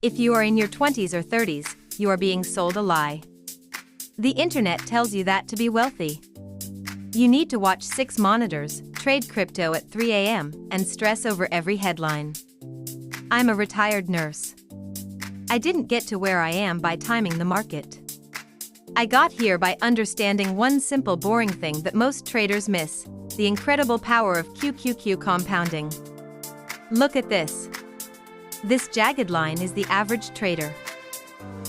If you are in your 20s or 30s, you are being sold a lie. The internet tells you that to be wealthy, you need to watch 6 monitors, trade crypto at 3 a.m., and stress over every headline. I'm a retired nurse. I didn't get to where I am by timing the market. I got here by understanding one simple boring thing that most traders miss: the incredible power of QQQ compounding. Look at this. This jagged line is the average trader.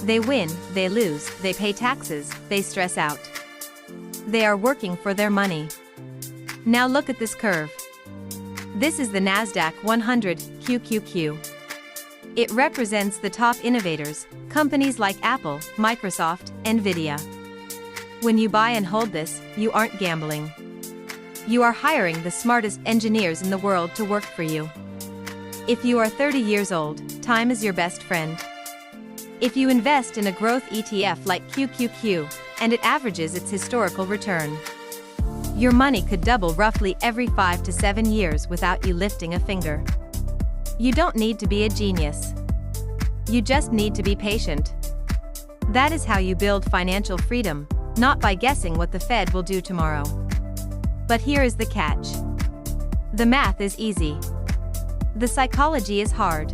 They win, they lose, they pay taxes, they stress out. They are working for their money. Now look at this curve. This is the Nasdaq 100 QQQ. It represents the top innovators, companies like Apple, Microsoft, Nvidia. When you buy and hold this, you aren't gambling. You are hiring the smartest engineers in the world to work for you. If you are 30 years old, time is your best friend. If you invest in a growth ETF like QQQ, and it averages its historical return, your money could double roughly every 5 to 7 years without you lifting a finger. You don't need to be a genius. You just need to be patient. That is how you build financial freedom, not by guessing what the Fed will do tomorrow. But here is the catch. The math is easy. The psychology is hard.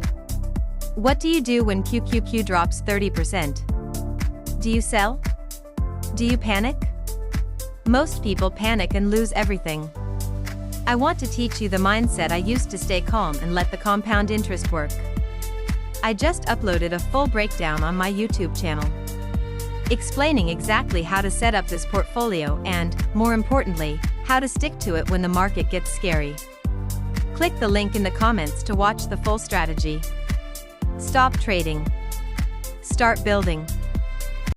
What do you do when QQQ drops 30%? Do you sell? Do you panic? Most people panic and lose everything. I want to teach you the mindset I used to stay calm and let the compound interest work. I just uploaded a full breakdown on my YouTube channel, explaining exactly how to set up this portfolio and, more importantly, how to stick to it when the market gets scary. Click the link in the comments to watch the full strategy. Stop trading. Start building.